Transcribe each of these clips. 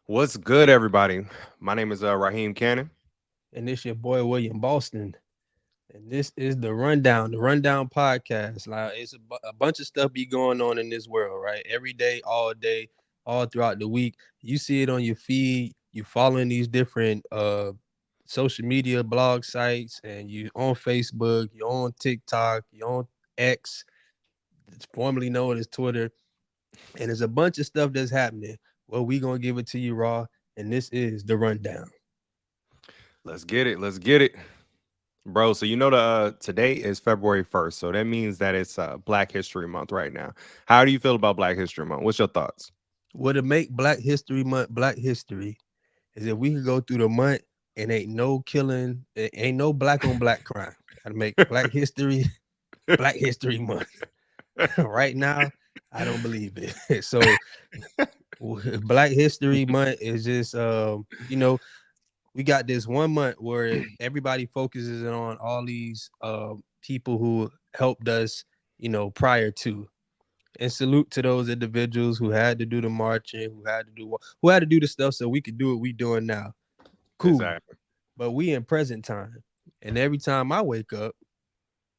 What's good, everybody? My name is Raheem Cannon. And this your boy William Boston. And this is the Rundown podcast. Like it's a bunch of stuff be going on in this world, right? Every day, all throughout the week. You see it on your feed. You following these different social media blog sites, and you on Facebook, you on TikTok, you on X, it's formerly known as Twitter, and there's a bunch of stuff that's happening. Well, we gonna give it to you raw, and this is the rundown. Let's get it. Let's get it, bro. So today is February 1st, so that means that it's Black History Month right now. How do you feel about Black History Month? What's your thoughts? What to make Black History Month Black History is if we could go through the month and ain't no killing, ain't no black on black crime. Gotta make Black History Black History Month. Right now, I don't believe it. So Black History Month is just we got this 1 month where everybody focuses on all these people who helped us, prior to. And salute to those individuals who had to do the marching, who had to do the stuff so we could do what we doing now. Cool. Exactly. But we in present time. And every time I wake up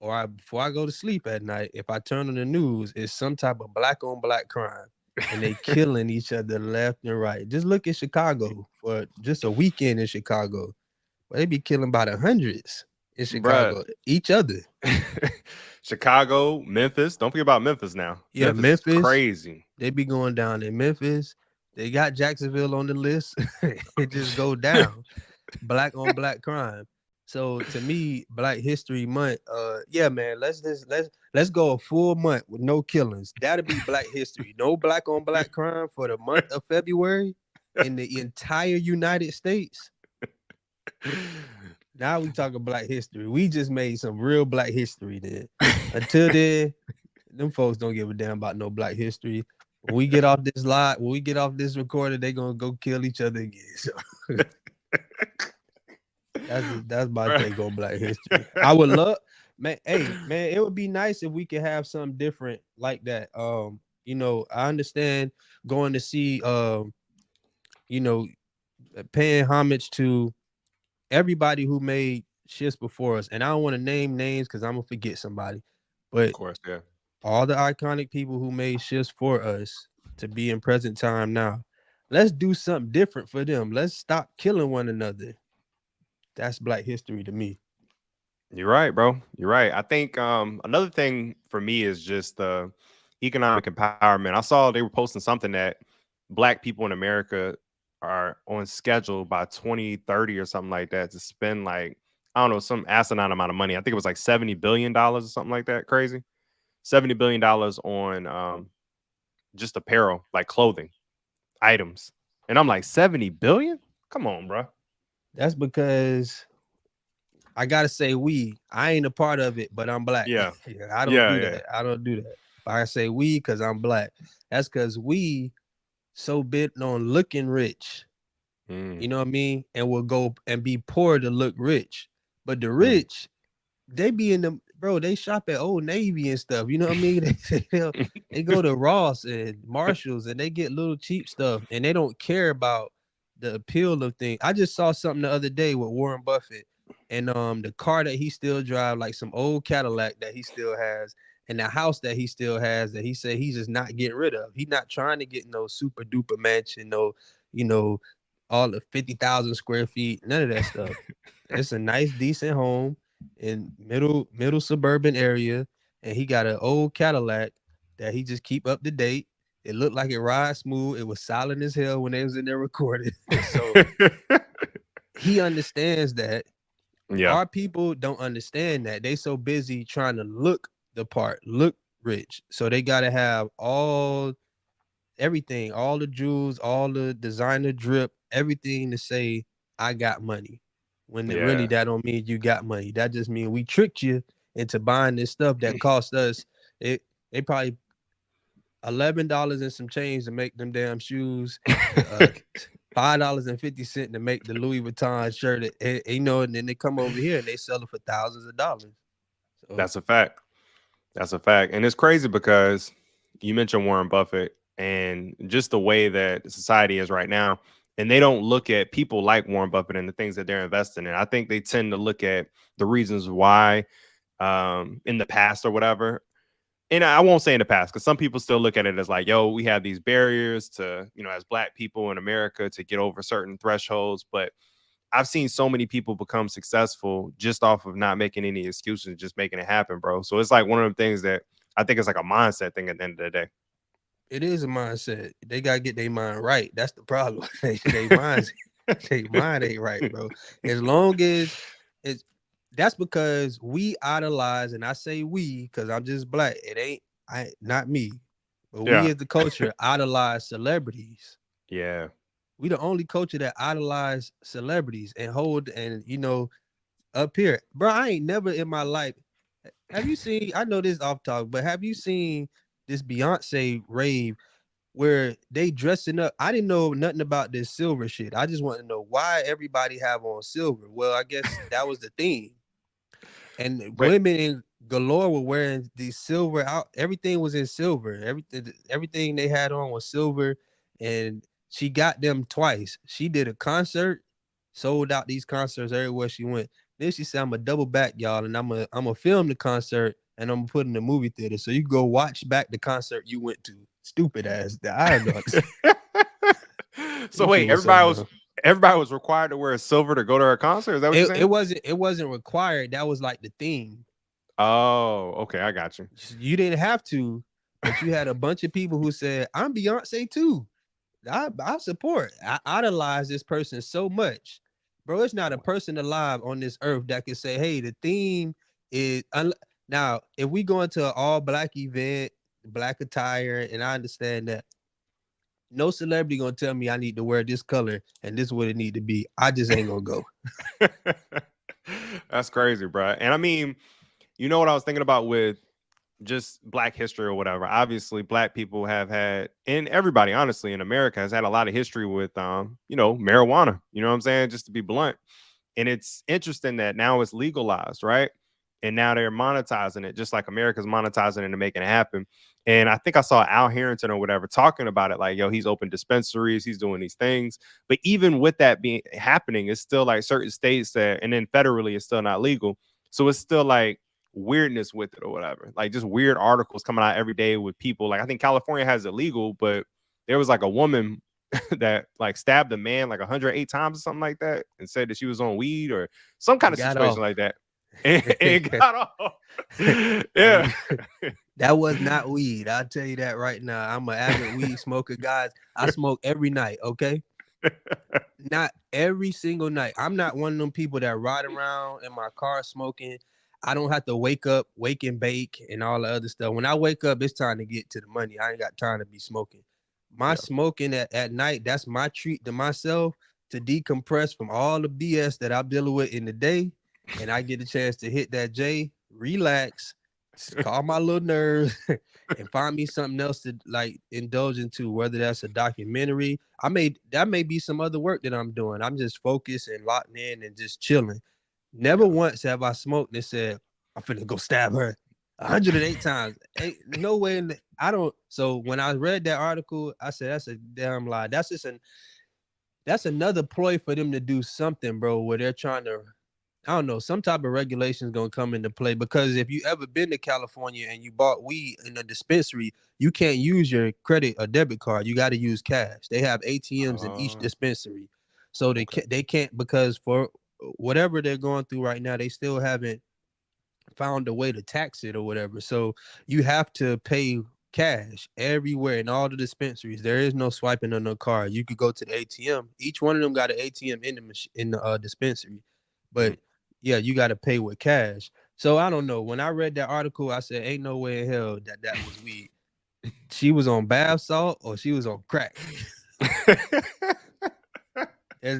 before I go to sleep at night, if I turn on the news, it's some type of black on black crime. And they killing each other left and right. Just look at Chicago for just a weekend in Chicago. Where they be killing by the hundreds in Bruh. Chicago, each other. Chicago, Memphis. Don't forget about Memphis now. Yeah, Memphis is Memphis, crazy. they be going down in Memphis. They got Jacksonville on the list. It just go down. Black on black crime. So to me, Black History Month, yeah, man, let's go a full month with no killings. That'll be Black History. No black on black crime for the month of February in the entire United States. Now we talking Black History. We just made some real Black History then. Until then, them folks don't give a damn about no Black History. When we get off this recording, they gonna go kill each other again. So that's my Bruh. take on Black History. I would love, man. Hey, man, it would be nice if we could have something different like that. I understand going to see, you know, paying homage to everybody who made shifts before us, and I don't want to name names because I'm gonna forget somebody, Of but course, yeah. all the iconic people who made shifts for us to be in present time now. Let's do something different for them. Let's stop killing one another. That's Black History to me. You're right, bro. You're right. I think another thing for me is just the economic empowerment. I saw they were posting something that black people in America are on schedule by 2030 or something like that to spend like I don't know some asinine amount of money. I think it was like $70 billion or something like that. Crazy, $70 billion on just apparel, like clothing items. And I'm like 70 billion? Come on, bro. That's because I gotta say we. I ain't a part of it, but I'm black. Yeah, Yeah, I don't yeah, do yeah. that. I don't do that. But I say we because I'm black. That's because we so bent on looking rich. Mm, You know what I mean? And will go and be poor to look rich. But the mm. rich, they be in the bro. They shop at Old Navy and stuff. You know what I mean? They go to Ross and Marshalls and they get little cheap stuff, and they don't care about the appeal of things. I just saw something the other day with Warren Buffett, and the car that he still drive, like some old Cadillac that he still has, and the house that he still has that he said he's just not getting rid of. He's not trying to get no super duper mansion, no, you know, all the 50,000 square feet, none of that stuff. It's a nice, decent home in middle suburban area, and he got an old Cadillac that he just keep up to date. It looked like it rides smooth. It was silent as hell when they was in there recording. So he understands that. Yeah, Our people don't understand that. They so busy trying to look the part, look rich. So they gotta have everything, all the jewels, all the designer drip, everything to say I got money. When it really yeah, that don't mean you got money. That just mean we tricked you into buying this stuff that cost us. They probably $11 and some change to make them damn shoes. Uh, $5.50 to make the Louis Vuitton shirt. And then they come over here and they sell it for thousands of dollars. So that's a fact. That's a fact. And it's crazy because you mentioned Warren Buffett and just the way that society is right now. and they don't look at people like Warren Buffett and the things that they're investing in. I think they tend to look at the reasons why in the past or whatever. And I won't say in the past, because some people still look at it as like, yo, we have these barriers to, as black people in America to get over certain thresholds. But I've seen so many people become successful just off of not making any excuses, just making it happen, bro. So it's like one of the things that I think it's like a mindset thing at the end of the It is a mindset. They gotta get their mind right. That's the problem. They minds, they mind ain't right, bro. As long as it's that's because we idolize, and I say we because I'm just black. It ain't I not me, but we Yeah. as the culture idolize celebrities. Yeah. We the only culture that idolize celebrities and hold and up here, bro. I ain't never in my life. Have you seen? I know this off talk, but have you seen this Beyonce rave where they dressing up? I didn't know nothing about this silver shit. I just want to know why everybody have on silver. Well, I guess that was the theme. And But women in galore were wearing these silver out. Everything was in silver. Everything they had on was silver. And she got them twice. She did a concert, sold out these concerts everywhere she went. Then she said, "I'm gonna double back, y'all, and I'm gonna film the concert and I'm gonna put in the movie theater so you go watch back the concert you went to." Stupid ass. I don't know. so This shit wait, was so dumb. everybody was required to wear silver to go to her concert. Is that what you're It saying? wasn't required. That was like the theme. Oh, okay, I got you. You didn't have to, but you had a bunch of people who said, "I'm Beyonce too. I support. I idolize this person so much, bro. It's not a person alive on this earth that can say, hey, the theme is now. If we go into an all black event, black attire, and I understand that." No celebrity gonna tell me I need to wear this color and this is what it need to be. I just ain't gonna go. That's crazy, bro. And I mean, you know what I was thinking about with just black history or whatever. Obviously, black people have had, and everybody honestly in America has had a lot of history with marijuana. You know what I'm saying? Just to be blunt. And it's interesting that now it's legalized, right? And now they're monetizing it, just like America's monetizing it and making it happen. And I think I saw Al Harrington or whatever talking about it, like, yo, he's opened dispensaries, he's doing these things. But even with that being happening, it's still like certain states that, and then federally, it's still not legal. So it's still like weirdness with it or whatever. Like just weird articles coming out every day with people. Like I think California has it legal, but there was like a woman that like stabbed a man like 108 times or something like that and said that she was on weed or some kind And of got situation off. like that. And got off. Yeah. And that was not weed. I'll tell you that right now. I'm an avid weed smoker, guys. I smoke every night, okay? Not every single night. I'm not one of them people that ride around in my car smoking. I don't have to wake and bake and all the other stuff. When I wake up, it's time to get to the money. I ain't got time to be smoking. My Yeah. smoking at night, that's my treat to myself to decompress from all the BS that I'm dealing with in the day. And I get a chance to hit that J, relax, calm my little nerves, and find me something else to like indulge into, whether that's a documentary. That may be some other work that I'm doing. I'm just focused and locked in and just chilling. Never Yeah. once have I smoked and said, I'm finna go stab her 108 times. Ain't no way I don't. So when I read that article, I said that's a damn lie. That's another ploy for them to do something, bro, where they're trying to, I don't know, some type of regulation is gonna come into play. Because if you ever been to California and you bought weed in a dispensary, you can't use your credit or debit card. You got to use cash. They have ATMs in each dispensary, so Okay. they can't, because for whatever they're going through right now, they still haven't found a way to tax it or whatever. So you have to pay cash everywhere in all the dispensaries. There is no swiping on no card. You could go to the ATM. Each one of them got an ATM in the dispensary, Mm. but yeah, you got to pay with cash. So I don't know. When I read that article, I said, "Ain't no way in hell that was weed. She was on bath salt or she was on crack." There's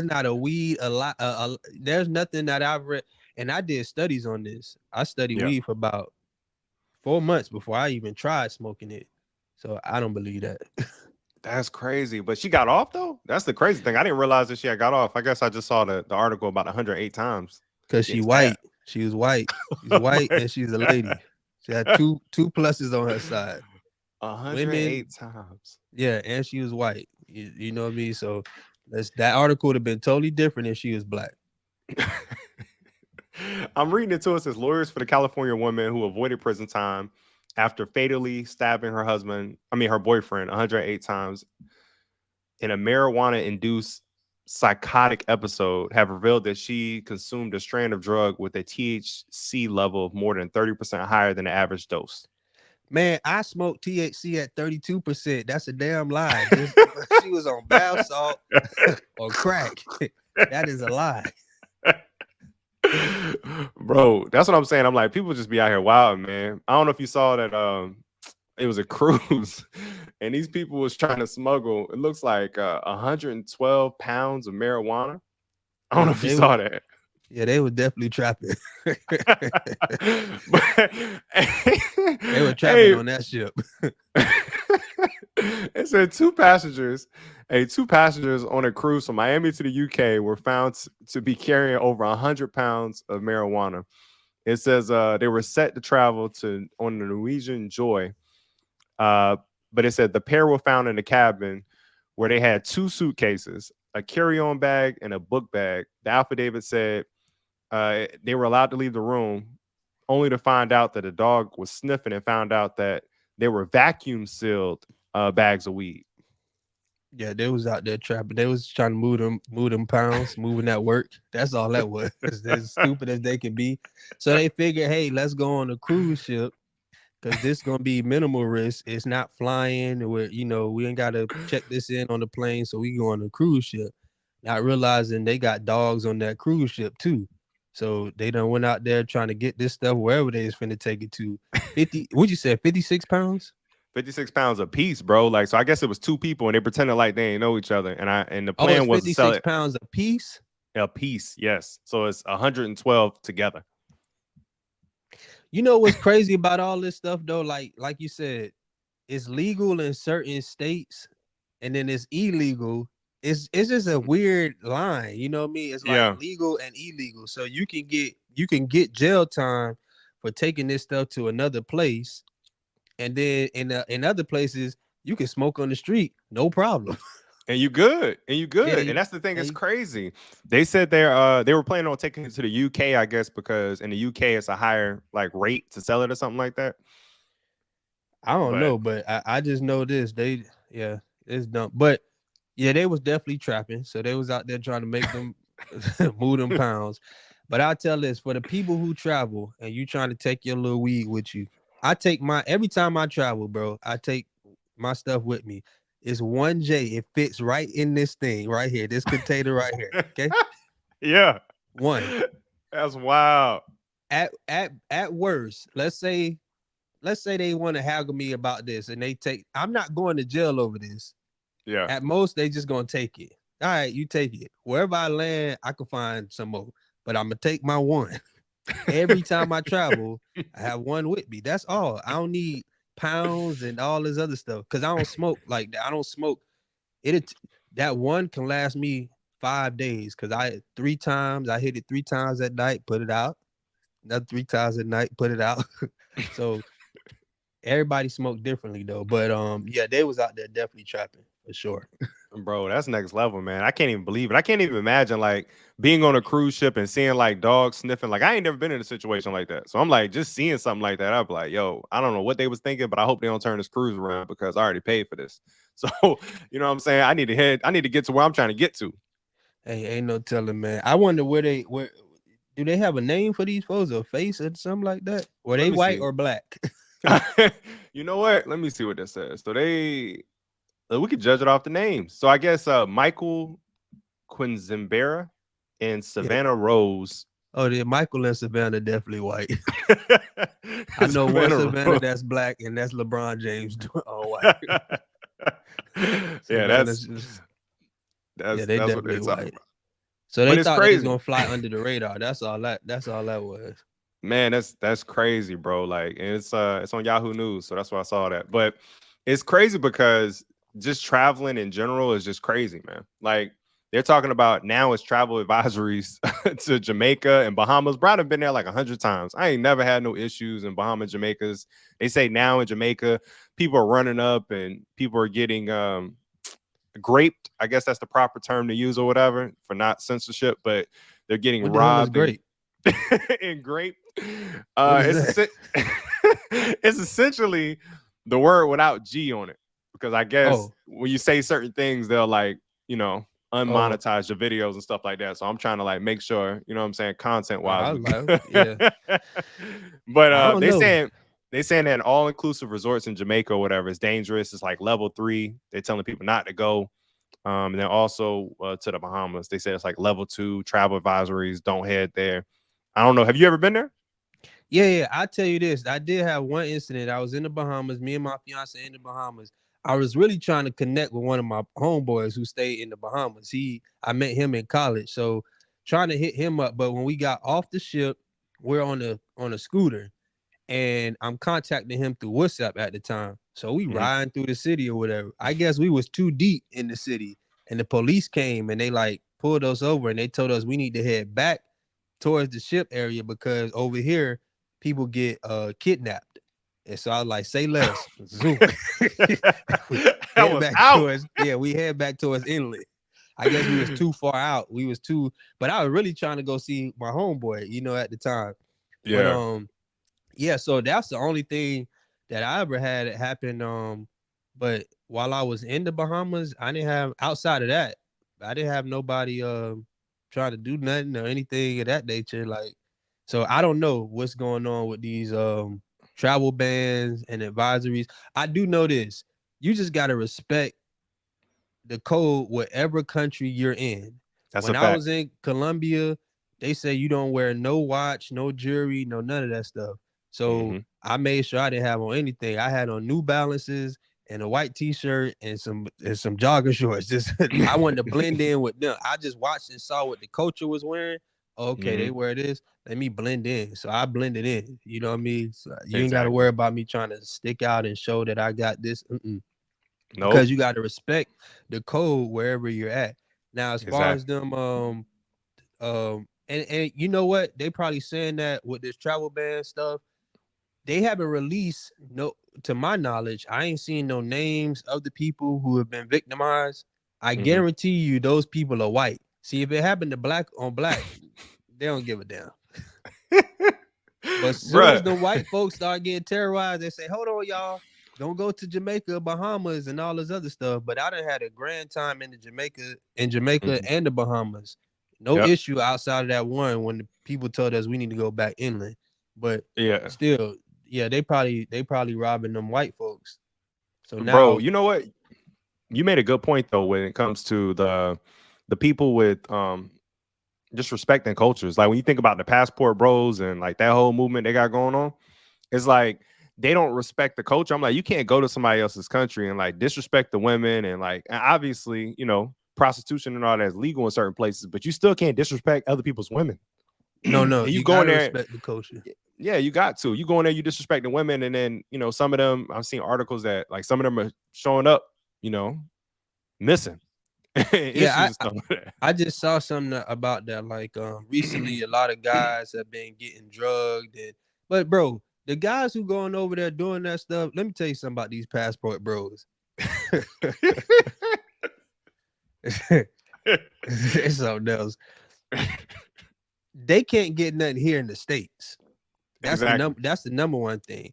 not a weed a lot. There's nothing that I've read, and I did studies on this. I studied Yeah. weed for about 4 months before I even tried smoking it. So I don't believe that. That's crazy. But she got off though? That's the crazy thing. I didn't realize that she had got off. I guess I just saw the article about 108 times Cause she getting stabbed. white. She was white. She's Oh white my and she's a God. lady. She had two pluses on her side. 108 Women, times. yeah, and she was white. You know what I mean? So that article would have been totally different if she was black. I'm reading it to us as lawyers for the California woman who avoided prison time after fatally stabbing her boyfriend 108 times in a marijuana induced psychotic episode have revealed that she consumed a strand of drug with a THC level of more than 30% higher than the average dose. Man, I smoked THC at 32%. That's a damn lie. Just she was on bath salt or crack. That is a lie. Bro, that's what I'm saying. I'm like, people just be out here wild, man. I don't know if you saw that it was a cruise and these people was trying to smuggle, it looks like 112 pounds of marijuana. I don't know Yeah, if you saw that. they were definitely trapping. But They were trapping hey, on that ship. it said two passengers on a cruise from Miami to the UK were found to be carrying over 100 pounds of marijuana. It says they were set to travel to on the Norwegian Joy, uh, but it said the pair were found in the cabin where they had two suitcases, a carry-on bag, and a book bag. The affidavit said they were allowed to leave the room, only to find out that a dog was sniffing and found out that they were vacuum sealed bags of weed. Yeah, they was out there trapping. They was trying to move them pounds, moving that work. That's all that was. As stupid as they could be. So they figured, hey, let's go on a cruise ship because this gonna be minimal risk. It's not flying. We ain't gotta check this in on the plane, so we go on a cruise ship. Not realizing they got dogs on that cruise ship too. So they done went out there trying to get this stuff wherever they is finna take it to. 50, what'd you say, 56 pounds? 56 pounds a piece, bro. Like, so I guess it was two people and they pretended like they didn't know each other. And the Oh, it's plan was to sell 56 it pounds a piece. a piece. Yes. So it's 112 together. You know what's crazy about all this stuff though? Like you said, it's legal in certain states and then it's illegal. It's just a weird line, you know what I mean? It's like Yeah. legal and illegal. So you can get jail time for taking this stuff to another place, and then in other places you can smoke on the street, no problem. And you good. And you Yeah, good. And that's the thing, and it's crazy. They said they were planning on taking it to the UK, I guess, because in the UK it's a higher like rate to sell it or something like that. I don't But know, but I just know this. Yeah, it's dumb. But yeah, they was definitely trapping. So they was out there trying to make them move them pounds. But I tell this for the people who travel and you trying to take your little weed with you. I take my every time I travel, bro. I take my stuff with me. It's 1J. It fits right in this thing right here, this container right here. Okay, yeah. one. That's wild. At worst, let's say they want to haggle me about this and they take. I'm not going to jail over this. Yeah. At most, they just gonna take it. All right, you take it. Wherever I land, I can find some more. But I'm gonna take my one. Every time I travel, I have one with me. That's all. I don't need pounds and all this other stuff because I don't smoke like that. I don't smoke. That one can last me 5 days because I hit it 3 times at night, put it out. Another 3 times at night, put it out. So everybody smoked differently though. But yeah, they was out there definitely trapping for sure. Bro, that's next level, man. I can't even believe it. I can't even imagine like being on a cruise ship and seeing like dogs sniffing. Like I ain't never been in a situation like that. So I'm like just seeing something like that. I'd be like, yo, I don't know what they was thinking, but I hope they don't turn this cruise around because I already paid for this. So you know what I'm saying? I need to get to where I'm trying to get to. Hey, ain't no telling, man. I wonder where do they have a name for these folks, a face or something like that? Were Let they me white see. or black? You know what? Let me see what this says. So we could judge it off the names. So I guess Michael Quinzimbera and Yeah. Savannah Rose. Oh, yeah, Michael and Savannah definitely white. I know one Savannah Savannah Rose. that's black, and that's LeBron James all white. Yeah, Savannah's just yeah, they that's what they're definitely talking white. about. So they But it's thought they was crazy. gonna fly under the radar. That's all that was. Man, that's crazy, bro. Like, and it's on Yahoo News, so that's why I saw that. But it's crazy because just traveling in general is just crazy, man. Like they're talking about now it's travel advisories to Jamaica and Bahamas. Bro, I've been there like 100 times. I ain't never had no issues in Bahamas, Jamaica's. They say now in Jamaica, people are running up and people are getting graped. I guess that's the proper term to use or whatever for not censorship, but they're getting What the hell is robbed and great? and graped. What is It's that? it's essentially the word without G on it because I guess Oh, when you say certain things, they'll like oh, unmonetize your videos and stuff like that. So I'm trying to like make sure you know what I'm saying content wise I we like, yeah. good. But I don't know. they saying that all inclusive resorts in Jamaica or whatever is dangerous. It's like level 3. They're telling people not to go. And then also to the Bahamas, they say it's like level 2 travel advisories. Don't head there. I don't know. Have you ever been there? Yeah, yeah. I tell you this, I did have one incident. I was in the Bahamas, me and my fiance in the Bahamas. I was really trying to connect with one of my homeboys who stayed in the Bahamas. I met him in college, so trying to hit him up. But when we got off the ship, we're on a scooter, and I'm contacting him through WhatsApp at the time. So we Hmm. riding through the city or whatever. I guess we was too deep in the city, and the police came and they like pulled us over and they told us we need to head back towards the ship area because over here people get kidnapped. And so I was like, say less. Zoom. We I head was back out. towards, yeah, we head back towards inlet. I guess we was too far out. We was too, but I was really trying to go see my homeboy, at the time. But Yeah, yeah, so that's the only thing that I ever had happen. But while I was in the Bahamas, I didn't have outside of that, I didn't have nobody trying to do nothing or anything of that nature. Like, so I don't know what's going on with these travel bans and advisories. I do know this. You just gotta respect the code whatever country you're in. that's a When I fact. was in Colombia, they say you don't wear no watch, no jewelry, no none of that stuff. So Hmm. I made sure I didn't have on anything. I had on New Balances and a white t-shirt and some jogger shorts. Just I wanted to blend in with them. I just watched and saw what the culture was wearing. Okay, Hmm. they wear this. Let me blend in. So I blended in. You know what I mean? So you ain't got to worry Exactly. about me trying to stick out and show that I got this. Nope. Because you got to respect the code wherever you're at. Now, as far as Exactly. them, and you know what? They probably saying that with this travel ban stuff, they haven't released no, to my knowledge, I ain't seen no names of the people who have been victimized. I Hmm. guarantee you, those people are white. See, if it happened to black on black, they don't give a damn. But as soon as Bruh. the white folks start getting terrorized, they say, "Hold on, y'all, don't go to Jamaica, Bahamas, and all this other stuff." But I done had a grand time in Jamaica Mhm. and the Bahamas. No Yep. issue outside of that one when the people told us we need to go back inland. But Yeah. still, yeah, they probably robbing them white folks. So Bro, now, you know what? You made a good point though when it comes to the people with just respecting cultures. Like when you think about the passport bros and like that whole movement they got going on, it's like they don't respect the culture. I'm like, you can't go to somebody else's country and like disrespect the women and like and obviously, prostitution and all that is legal in certain places, but you still can't disrespect other people's women. no, And no, you you go in gotta there, respect the culture. yeah, you got to. You go in there, you disrespecting women, and then some of them I've seen articles that like some of them are showing up, you know, missing issues Yeah, and stuff like that. I just saw something about that. Like recently, a lot of guys have been getting drugged, but bro, the guys who going over there doing that stuff. Let me tell you something about these passport bros. It's something else. They can't get nothing here in the states. Exactly. That's the number one thing.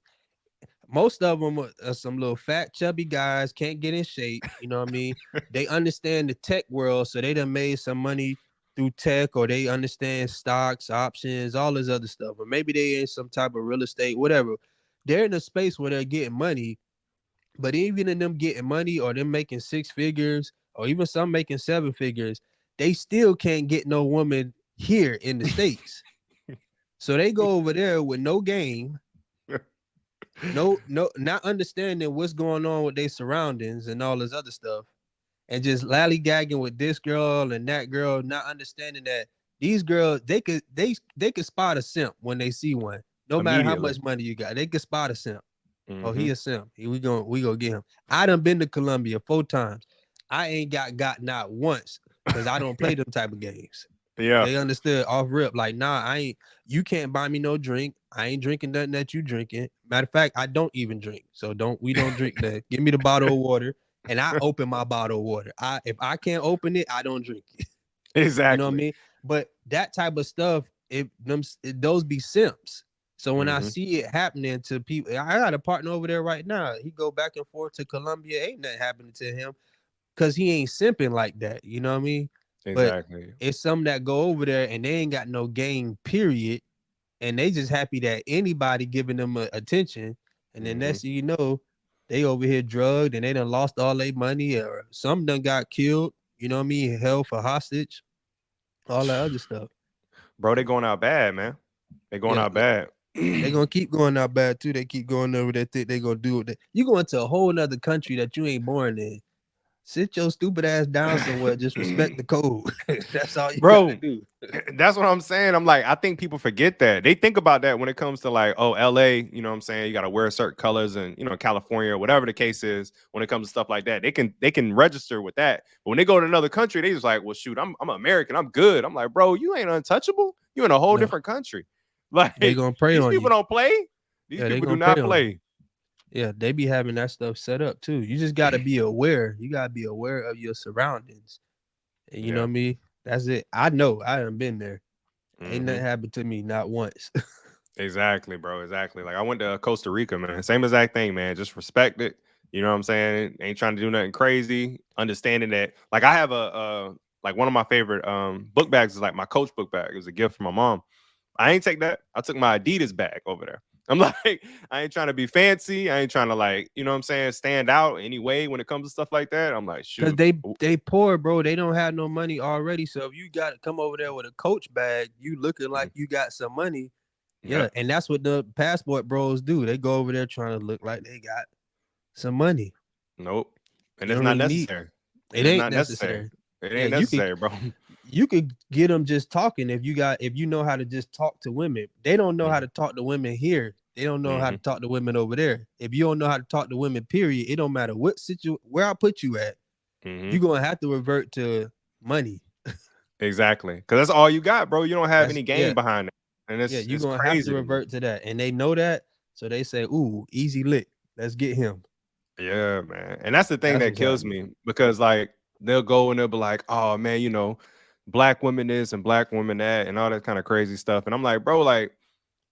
Most of them are some little fat, chubby guys, can't get in shape. You know what I mean? They understand the tech world, so they done made some money through tech, or they understand stocks, options, all this other stuff. Or maybe they in some type of real estate, whatever. They're in a space where they're getting money, but even in them getting money or them making six figures, or even some making seven figures, they still can't get no woman here in the States. So they go over there with no game, not understanding what's going on with their surroundings and all this other stuff, and just lollygagging with this girl and that girl, not understanding that these girls they could spot a simp when they see one, no matter how Immediately. much money you got, they could spot a simp. Oh, he Hmm. a simp. We gonna get him. I done been to Colombia 4 times. I ain't got not once because I don't play them type of games. Yeah. They understood off rip, like, nah, I ain't. You can't buy me no drink. I ain't drinking nothing that you drinking. Matter of fact, I don't even drink. So don't we don't drink that. Give me the bottle of water. and I open my bottle of water. If I can't open it, I don't drink it. You know what I Exactly. mean? But that type of stuff, those be simps. So when I Hmm. see it happening to people, I got a partner over there right now. He go back and forth to Colombia. Ain't nothing happening to him because he ain't simping like that. You know what I mean? But Exactly. it's some that go over there and they ain't got no game, period. And they just happy that anybody giving them attention. And then Hmm. next thing you know, they over here drugged and they done lost all their money or some done got killed. You know what I mean? Held for hostage, all that other stuff. Bro, they going out bad, man. They going Yeah, out bad. they gonna keep going out bad too. They keep going over there. Think they gonna do it. You going to a whole other country that you ain't born in. Sit your stupid ass down somewhere. Just respect the code. That's all you gotta Bro, do. that's what I'm saying. I'm like, I think people forget that. They think about that when it comes to like, oh, LA, you know what I'm saying? You got to wear certain colors and, California or whatever the case is when it comes to stuff like that. They can register with that. But when they go to another country, they just like, well, shoot, I'm American. I'm good. I'm like, bro, you ain't untouchable. You in a whole No, different country. they Like, gonna prey these on people you. don't play. These Yeah, they people do gonna prey not on you. play. Yeah, they be having that stuff set up too. You just gotta be aware. You gotta be aware of your surroundings. And you know what Yeah. I mean? That's it. I know. I haven't been there. Ain't Hmm. nothing happened to me, not once. Exactly, bro. Exactly. Like I went to Costa Rica, man. Same exact thing, man. Just respect it. You know what I'm saying? Ain't trying to do nothing crazy. Understanding that, like I have like one of my favorite book bags is like my Coach book bag. It was a gift from my mom. I ain't take that. I took my Adidas bag over there. I'm like, I ain't trying to be fancy. I ain't trying to like, you know what I'm saying, stand out anyway when it comes to stuff like that. I'm like, Cause shoot. they poor, bro. They don't have no money already. So if you got to come over there with a Coach bag, you looking like Mhm. you got some money. Yeah, Yep. and that's what the passport bros do. They go over there trying to look like they got some money. Nope. And You it's don't not really need. necessary. It It is ain't not necessary. necessary. It Yeah, ain't necessary, bro. you could get them just talking if you know how to just talk to women. They don't know how Hmm. to talk to women here. They don't know how Hmm. to talk to women over there. If you don't know how to talk to women, period, it don't matter what where I put you at. Hmm. You're gonna have to revert to money. Exactly. Because that's all you got, bro. You don't have That's any yeah, game behind it. And yeah. it's You're it's gonna have to crazy to me. revert to that, and they know that, so they say, "Ooh, easy lick. Let's get him." Yeah, man. And that's the thing That's that what's kills happening. me because like they'll go and they'll be like, oh man, black women this and black women that and all that kind of crazy stuff. And I'm like, bro, like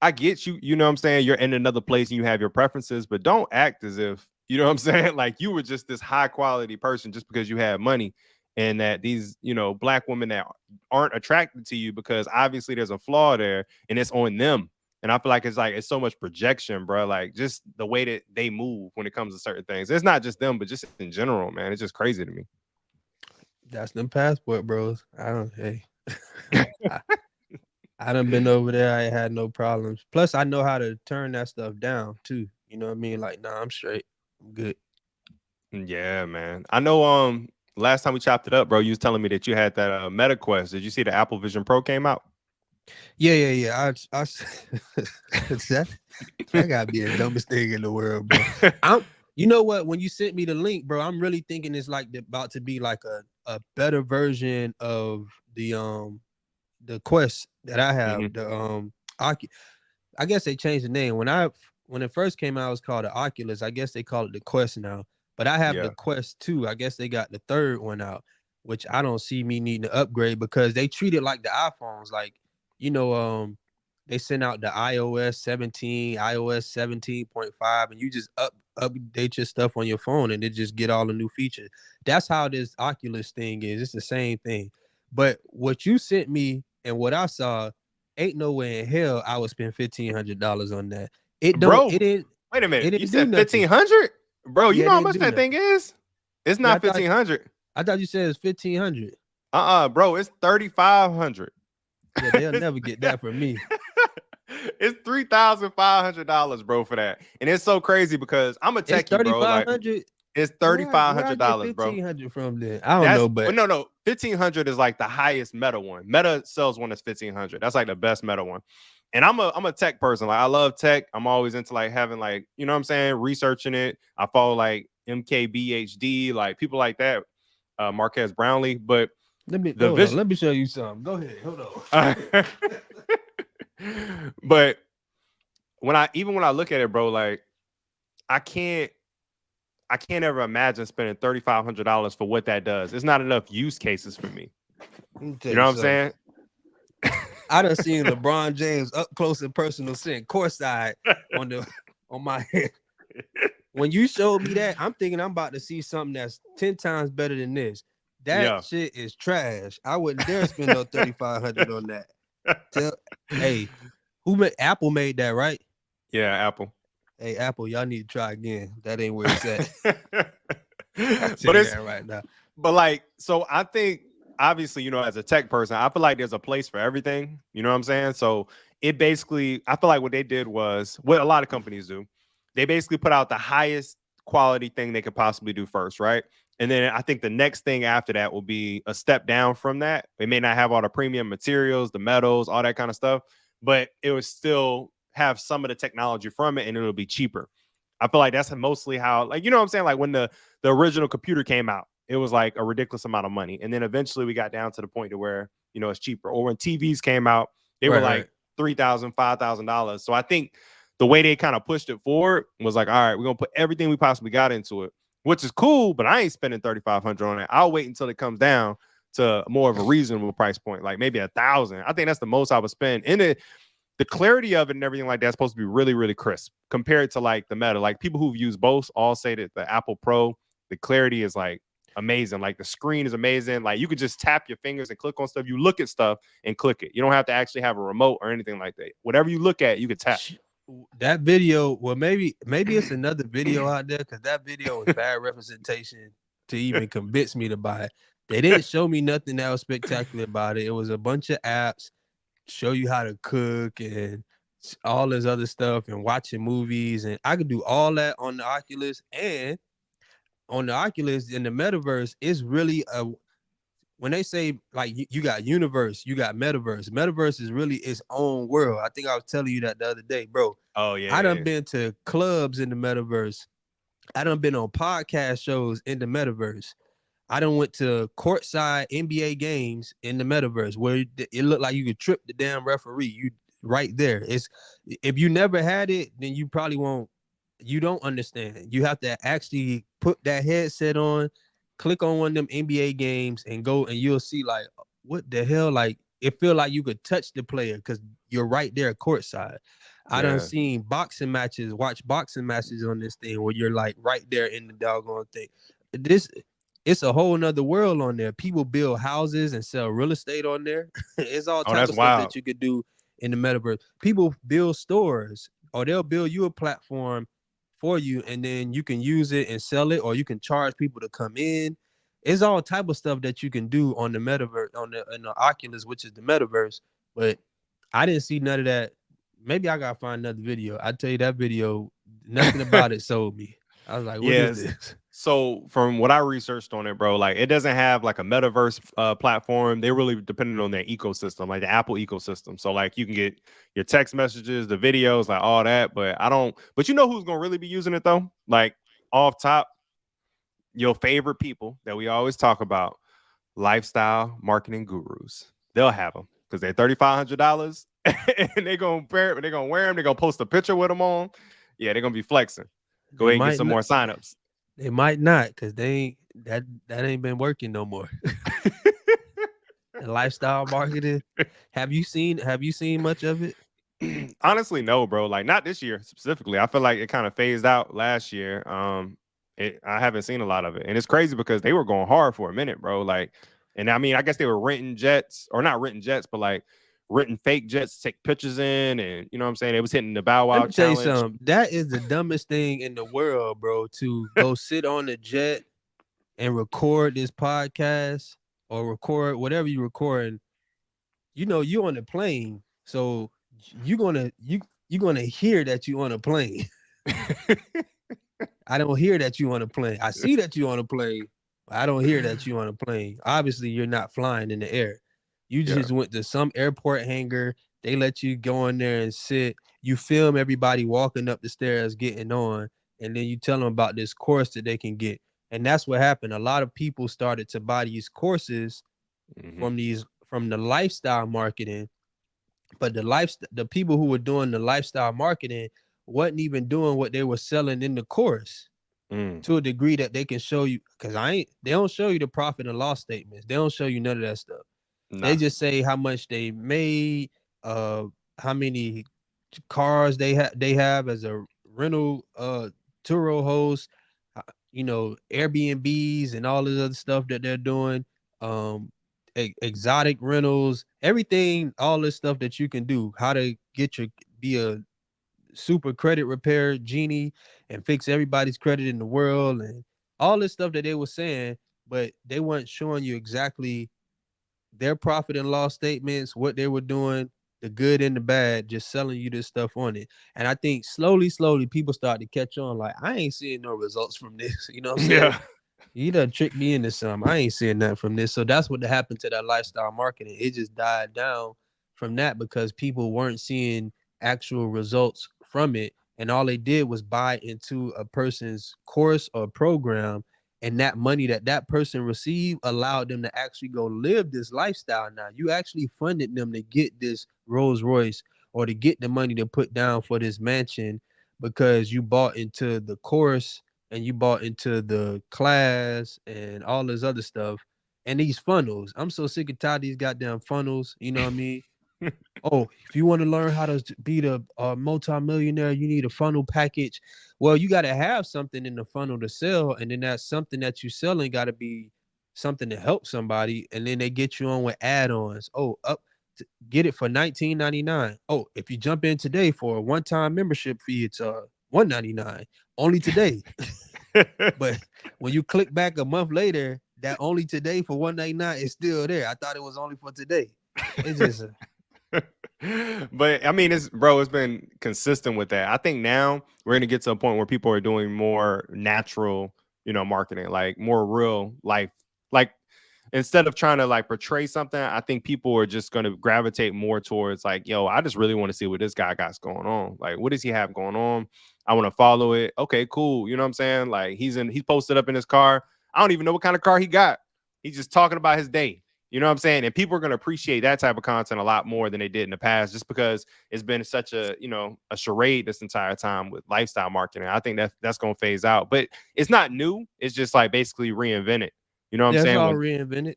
I get you, you know what I'm saying? You're in another place and you have your preferences, but don't act as if, you know what I'm saying? Like you were just this high quality person just because you have money and that these, black women that aren't attracted to you because obviously there's a flaw there and it's on them. And I feel like it's so much projection, bro. Like just the way that they move when it comes to certain things. It's not just them, but just in general, man. It's just crazy to me. That's them passport bros. I don't. Hey, I, I done been over there. I ain't had no problems. Plus, I know how to turn that stuff down too. You know what I mean? Like, nah, I'm straight. I'm good. Yeah, man. I know last time we chopped it up, bro, you was telling me that you had that Meta Quest. Did you see the Apple Vision Pro came out? Yeah, yeah, yeah. That that gotta be the dumbest thing in the world, bro. I'm. You know what? When you sent me the link, bro, I'm really thinking it's like about to be like a better version of the quest that I have. Hmm. I guess they changed the name. When it first came out, it was called the Oculus. I guess they call it the Quest now. But I have the Yeah. Quest 2. I guess they got the third one out, which I don't see me needing to upgrade because they treat it like the iPhones. Like, you know, they sent out the iOS 17, iOS 17.5, and you just update your stuff on your phone and it just get all the new features. That's how this Oculus thing is. It's the same thing. But what you sent me and what I saw, ain't no way in hell I would spend $1,500 on that. It don't. Bro, wait a It minute. You didn't do said nothing. 1500? Bro, you Yeah, it know how didn't much do that thing nothing. is? It's Yeah, not 1500. I thought you said it's 1,500. Bro, it's 3500. Yeah, they'll it's, never get that from me. it's $3,500, bro, for that. And it's so crazy because I'm a It's techie, thirty bro. five Like hundred. it's Where I get $3,500, bro. 1,500 from? Then I don't That's know, but no. 1500 is like the highest Meta one. Meta sells one that's 1500. That's like the best Meta one. And I'm a tech person. Like I love tech. I'm always into like having like, you know what I'm saying, researching it. I follow like MKBHD, like people like that, Marquez Brownlee. But let me the hold on. vision Let me show you something. Go ahead. Hold on. but when I look at it, bro, like I can't I can't ever imagine spending $3,500 for what that does. It's not enough use cases for me. Let me tell You know you what I'm something. saying? I done seen LeBron James up close and personal sitting courtside on the on my head. When you showed me that, I'm thinking I'm about to see something that's 10 times better than this. That Yeah. shit is trash. I wouldn't dare spend no 3,500 on that. Tell hey, who made Apple made that, right? Yeah, Apple. Hey, Apple, y'all need to try again. That ain't where it's at. I tell But you it's that right now. but like, so I think obviously, as a tech person, I feel like there's a place for everything. You know what I'm saying? So it basically, I feel like what they did was what a lot of companies do. They basically put out the highest quality thing they could possibly do first, right? And then I think the next thing after that will be a step down from that. They may not have all the premium materials, the metals, all that kind of stuff, but it would still have some of the technology from it and it'll be cheaper. I feel like that's mostly how, like, you know what I'm saying? Like when the original computer came out, it was like a ridiculous amount of money. And then eventually we got down to the point to where, it's cheaper. Or when TVs came out, they were Right, like right. $3,000, $5,000. So I think the way they kind of pushed it forward was like, all right, we're gonna put everything we possibly got into it, which is cool, but I ain't spending 3,500 on it. I'll wait until it comes down to more of a reasonable price point, like maybe 1,000. I think that's the most I would spend. In it, the clarity of it and everything like that's supposed to be really, really crisp compared to like the Meta. Like people who've used both all say that the Apple Pro, the clarity is like amazing. Like the screen is amazing. Like you could just tap your fingers and click on stuff. You look at stuff and click it. You don't have to actually have a remote or anything like that. Whatever you look at, you could tap. That video, well, maybe it's another video out there because that video was bad representation to even convince me to buy it. They didn't show me nothing that was spectacular about it. It was a bunch of apps show you how to cook and all this other stuff and watching movies, and I could do all that on the Oculus. And on the Oculus in the metaverse, it's really a when they say like you got universe, you got metaverse. Metaverse is really its own world. I think I was telling you that the other day, bro. Oh yeah, I done yeah. been to clubs in the metaverse. I done been on podcast shows in the metaverse. I done went to courtside NBA games in the metaverse where it looked like you could trip the damn referee. You right there. It's if you never had it, then you probably won't. You don't understand. You have to actually put that headset on, click on one of them NBA games, and go, and you'll see like what the hell. Like it feel like you could touch the player because you're right there courtside. I done Yeah. seen boxing matches, watch boxing matches on this thing where you're like right there in the doggone thing. This it's a whole nother world on there. People build houses and sell real estate on there. It's all Oh, type that's of stuff wild. that you could do in the metaverse. People build stores or they'll build you a platform for you and then you can use it and sell it or you can charge people to come in. It's all type of stuff that you can do on the metaverse on the Oculus, which is the metaverse. But I didn't see none of that. Maybe I gotta find another video. I tell you that video, nothing about it sold me. I was like, what is Yes. this? So from what I researched on it, bro, like it doesn't have like a metaverse platform. They really dependent on their ecosystem, like the Apple ecosystem. So like you can get your text messages, the videos, like all that. But I don't. But you know who's gonna really be using it though? Like off top, your favorite people that we always talk about, lifestyle marketing gurus. They'll have them because they're $3,500 and they're gonna wear them. They're gonna post a picture with them on. Yeah, they're gonna be flexing. Go They ahead and get might some not. more signups. They might not because they ain't that ain't been working no more. And lifestyle marketing. Have you seen much of it? Honestly, no, bro. Like not this year specifically. I feel like it kind of phased out last year. I haven't seen a lot of it, and it's crazy because they were going hard for a minute, bro. Like, and I mean, I guess they were renting jets or not renting jets, but like renting fake jets to take pictures in, and you know what I'm saying. They was hitting the Bow Let Wow me tell you challenge. something. That is the dumbest thing in the world, bro. To go sit on a jet and record this podcast or record whatever you recording. You know, you on the plane, so you're gonna hear that you on a plane. I don't hear that you on a plane. I see that you on a plane. I don't hear that you on a plane. Obviously, you're not flying in the air. You Yeah. just went to some airport hangar. They let you go in there and sit. You film everybody walking up the stairs, getting on, and then you tell them about this course that they can get. And that's what happened. A lot of people started to buy these courses Hmm. from the lifestyle marketing, but the people who were doing the lifestyle marketing wasn't even doing what they were selling in the course. Mm. to a degree that they can show you. Because they don't show you the profit and loss statements. They don't show you none of that stuff. They Nah. just say how much they made, how many cars they have as a rental Turo host, Airbnbs and all this other stuff that they're doing, um exotic rentals, everything, all this stuff that you can do, how to be a super credit repair genie and fix everybody's credit in the world, and all this stuff that they were saying, but they weren't showing you exactly their profit and loss statements, what they were doing, the good and the bad, just selling you this stuff on it. And I think slowly, people start to catch on. Like, I ain't seeing no results from this. You know what I'm saying? Yeah. You done tricked me into something. I ain't seeing nothing from this. So that's what happened to that lifestyle marketing. It just died down from that because people weren't seeing actual results from it. And all they did was buy into a person's course or program. And that money that that person received allowed them to actually go live this lifestyle. Now, you actually funded them to get this Rolls Royce or to get the money to put down for this mansion because you bought into the course and you bought into the class and all this other stuff and these funnels. I'm so sick and tired of these goddamn funnels. You know what I mean? Oh, if you want to learn how to be the multimillionaire, you need a funnel package. Well, you got to have something in the funnel to sell, and then that something that you selling got to be something to help somebody, and then they get you on with add-ons. Oh, get it for 19.99. Oh, if you jump in today for a one-time membership fee, it's 199 only today. But when you click back a month later, that only today for 199 is still there. I thought it was only for today. It's just But I mean, it's been consistent with that. I think now we're gonna get to a point where people are doing more natural, marketing, like more real life. Like instead of trying to like portray something, I think people are just gonna gravitate more towards like, yo, I just really want to see what this guy got going on. Like, what does he have going on? I want to follow it. Okay, cool. You know what I'm saying? Like he's posted up in his car. I don't even know what kind of car he got. He's just talking about his day. You know what I'm saying? And people are going to appreciate that type of content a lot more than they did in the past, just because it's been such a charade this entire time with lifestyle marketing. I think that's going to phase out, but it's not new. It's just like basically reinvented. You know what I'm yeah, it's saying? all When reinvented.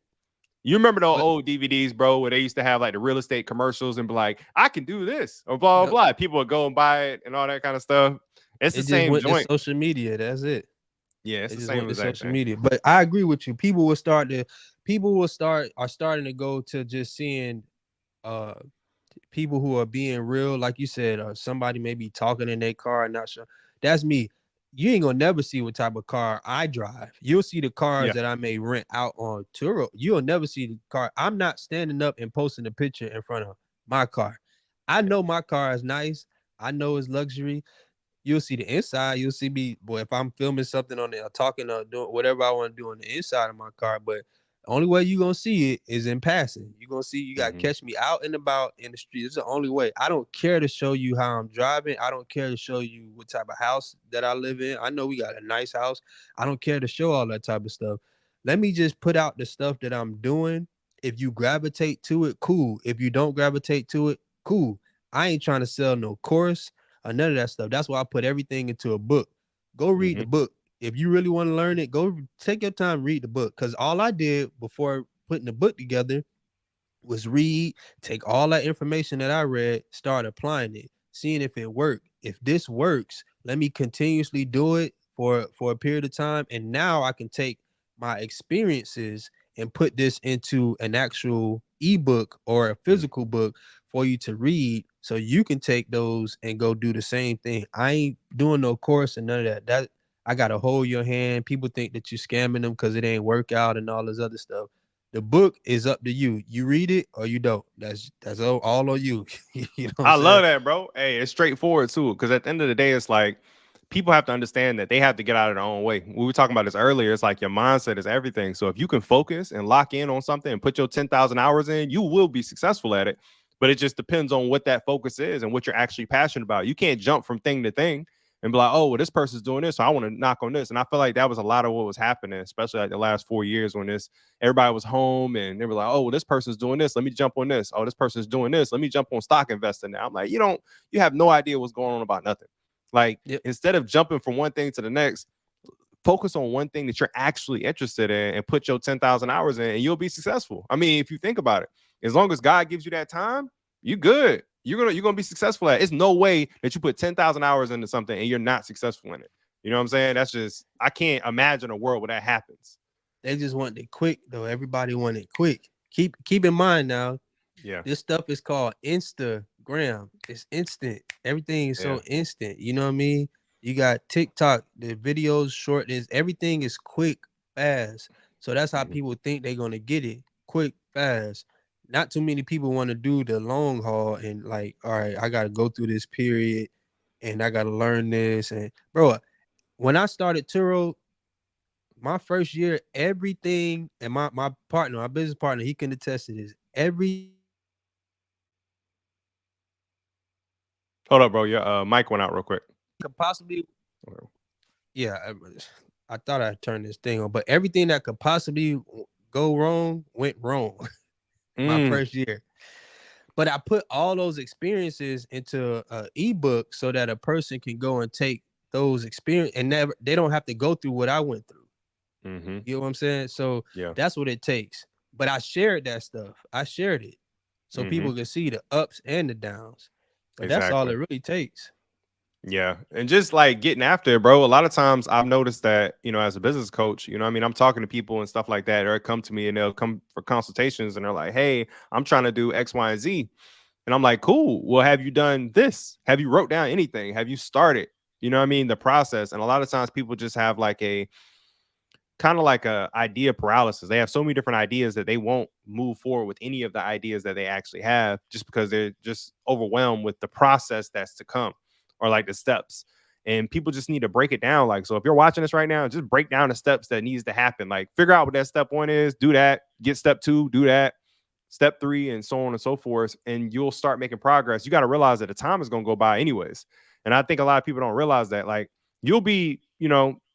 you remember those But old DVDs, bro, where they used to have like the real estate commercials and be like, I can do this or blah, blah, yep, blah. People would go and buy it and all that kind of stuff. It's the it just same went to joint. social media. That's it. Yeah, it's It the just same went to exact social thing. media. But I agree with you. People will start are starting to go to just seeing uh people who are being real, like you said, or somebody may be talking in their car and not sure. That's me. You ain't gonna never see what type of car I drive. You'll see the cars Yeah. that I may rent out on Turo. You'll never see the car. I'm not standing up and posting a picture in front of my car. I know my car is nice. I know it's luxury. You'll see the inside. You'll see me, boy, if I'm filming something on there, or talking or doing whatever I want to do on the inside of my car. But the only way you're gonna see it is in passing. You're gonna see you gotta Hmm. catch me out and about in the street. It's the only way. I don't care to show you how I'm driving. I don't care to show you what type of house that I live in. I know we got a nice house. I don't care to show all that type of stuff. Let me just put out the stuff that I'm doing. If you gravitate to it, cool. If you don't gravitate to it, cool. I ain't trying to sell no course or none of that stuff. That's why I put everything into a book. Go read the Hmm. book. If you really want to learn it, go take your time, read the book. Because all I did before putting the book together was read, take all that information that I read, start applying it, seeing if it worked. If this works, let me continuously do it for a period of time. And now I can take my experiences and put this into an actual ebook or a physical book for you to read so you can take those and go do the same thing. I ain't doing no course and none of that. That I gotta hold your hand. People think that you scamming them because it ain't work out and all this other stuff. The book is up to you. You read it or you don't. That's all on you. You know what I'm I saying? love that, bro. Hey, it's straightforward too. Because at the end of the day, it's like people have to understand that they have to get out of their own way. We were talking about this earlier. It's like your mindset is everything. So if you can focus and lock in on something and put your 10,000 hours in, you will be successful at it. But it just depends on what that focus is and what you're actually passionate about. You can't jump from thing to thing and be like, oh, well, this person's doing this, so I want to knock on this. And I feel like that was a lot of what was happening, especially like the last 4 years when everybody was home and they were like, oh, well, this person's doing this. Let me jump on this. Oh, this person's doing this. Let me jump on stock investing now. I'm like, you have no idea what's going on about nothing. Like Yep. instead of jumping from one thing to the next, focus on one thing that you're actually interested in and put your 10,000 hours in, and you'll be successful. I mean, if you think about it, as long as God gives you that time, you good. You're gonna be successful at it. It's no way that you put 10,000 hours into something and you're not successful in it. You know what I'm saying? That's just, I can't imagine a world where that happens. They just want it quick though. Everybody want it quick. Keep in mind now, Yeah. this stuff is called Instagram. It's instant. Everything is Yeah. so instant. You know what I mean? You got TikTok, the videos short is everything is quick, fast. So that's how Mhm. people think they're gonna get it. Quick, fast. Not too many people want to do the long haul and like, all right, I gotta go through this period and I gotta learn this. And bro, when I started Turo, my first year, everything, and my partner, my business partner, he can attest to this. Everything that could possibly Hold up, bro. Your mic went out real quick. yeah, I thought I turned this thing on, but everything that could possibly go wrong went wrong my Mm, first year. But I put all those experiences into a ebook so that a person can go and take those experience and never they don't have to go through what I went through. mm-hmm. You know what I'm saying? So Yeah. that's what it takes. But I shared that stuff. I shared it so Mm-hmm. people can see the ups and the downs. But that's all Exactly. it really takes. Yeah. And just like getting after it, bro. A lot of times I've noticed that, as a business coach, what I mean, I'm talking to people and stuff like that, or come to me and they'll come for consultations and they're like, hey, I'm trying to do X, Y, and Z. And I'm like, cool. Well, have you done this? Have you wrote down anything? Have you started? You know what I mean? The process. And a lot of times people just have like a kind of like a idea paralysis. They have so many different ideas that they won't move forward with any of the ideas that they actually have just because they're just overwhelmed with the process that's to come or like the steps. And people just need to break it down. Like, so if you're watching this right now, just break down the steps that needs to happen. Like, figure out what that step one is, do that, get step two, do that, step three, and so on and so forth. And you'll start making progress. You got to realize that the time is going to go by anyways. And I think a lot of people don't realize that. Like, you'll be,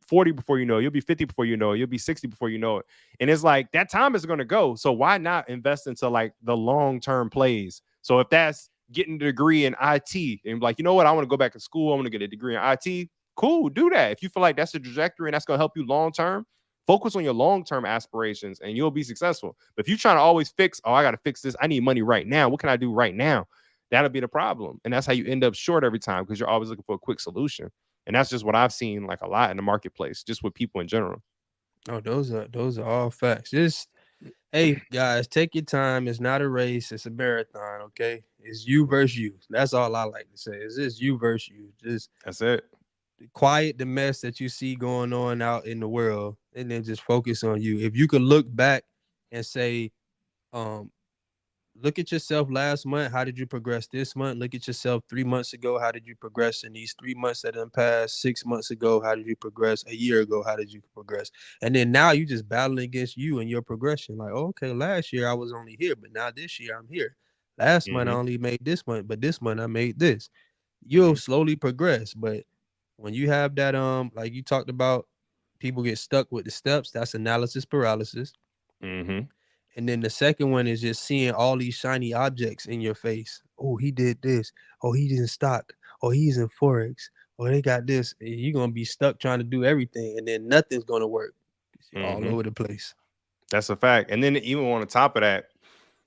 40 before you know it. You'll be 50 before you know it. You'll be 60 before you know it. And it's like that time is going to go. So why not invest into like the long-term plays? So if that's getting a degree in IT and like, you know what, I want to go back to school. I want to get a degree in IT. Cool, do that. If you feel like that's the trajectory and that's going to help you long term, focus on your long-term aspirations and you'll be successful. But if you're trying to always fix, oh, I got to fix this. I need money right now. What can I do right now? That'll be the problem. And that's how you end up short every time because you're always looking for a quick solution. And that's just what I've seen like a lot in the marketplace, just with people in general. Oh, those are all facts. Just hey guys, take your time. It's not a race, it's a marathon, okay? It's you versus you. That's all I like to say. It's just you versus you. Just That's it. quiet the mess that you see going on out in the world and then just focus on you. If you could look back and say, um, look at yourself last month. How did you progress this month? Look at yourself 3 months ago. How did you progress in these 3 months that done passed? 6 months ago, how did you progress? A year ago, how did you progress? And then now you just battling against you and your progression. Like, oh, okay, last year I was only here, but now this year I'm here. Last month I Mm-hmm. only made this month, but this month I made this. You'll Mm-hmm. slowly progress. But when you have that, like you talked about, people get stuck with the steps. That's analysis paralysis. Mm-hmm. And then the second one is just seeing all these shiny objects in your face. Oh, he did this. Oh, he's in stock. Oh, he's in Forex. Oh, they got this. And you're gonna be stuck trying to do everything, and then nothing's gonna work. You're all Mm-hmm. over the place. That's a fact. And then even on the top of that,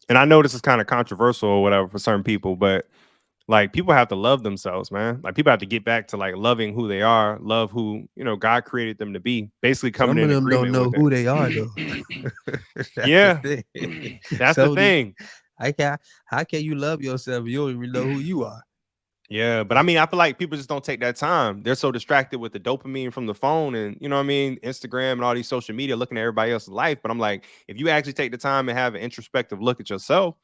and I know this is kind of controversial or whatever for certain people, but like people have to love themselves, man. Like people have to get back to like loving who they are, love who, God created them to be, basically coming Some of in them don't agreement know with who they are though. it. That's the Yeah. thing. That's the So thing. I can how can you love yourself? If you don't even know who you are. Yeah, but I mean, I feel like people just don't take that time. They're so distracted with the dopamine from the phone and, you know what I mean, Instagram and all these social media looking at everybody else's life. But I'm like, if you actually take the time and have an introspective look at yourself,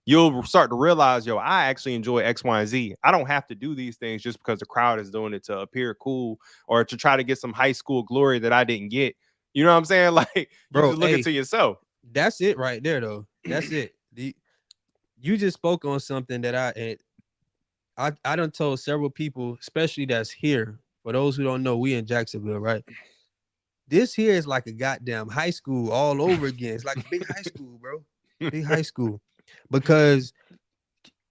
you'll start to realize, yo, I actually enjoy X, Y, and Z. I don't have to do these things just because the crowd is doing it to appear cool or to try to get some high school glory that I didn't get. You know what I'm saying? Like, you Bro, just look hey, into yourself. that's it right there though. That's it. You just spoke on something that I done told several people, especially that's here. For those who don't know, we in Jacksonville, right? This here is like a goddamn high school all over again. It's like a big high school, bro. Big high school. Because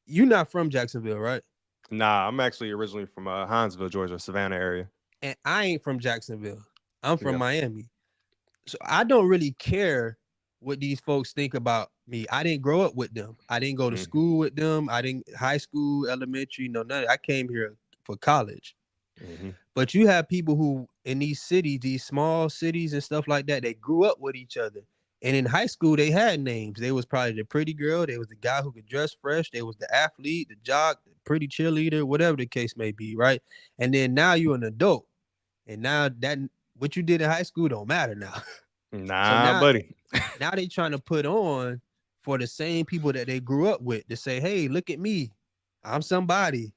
you're not from Jacksonville, right? Nah, I'm actually originally from Hinesville, Georgia, Savannah area. And I ain't from Jacksonville. I'm from Yeah. Miami. So I don't really care what these folks think about me. I didn't grow up with them. I didn't go to Mm-hmm. school with them. I didn't high school, elementary, no none. I came here for college. Mm-hmm. But you have people who in these cities, these small cities and stuff like that, they grew up with each other. And in high school, they had names. They was probably the pretty girl. They was the guy who could dress fresh. They was the athlete, the jock, the pretty cheerleader, whatever the case may be, right? And then now you're an adult, and now that what you did in high school don't matter now. So Nah, now, buddy. now they trying to put on for the same people that they grew up with to say, "Hey, look at me, I'm somebody.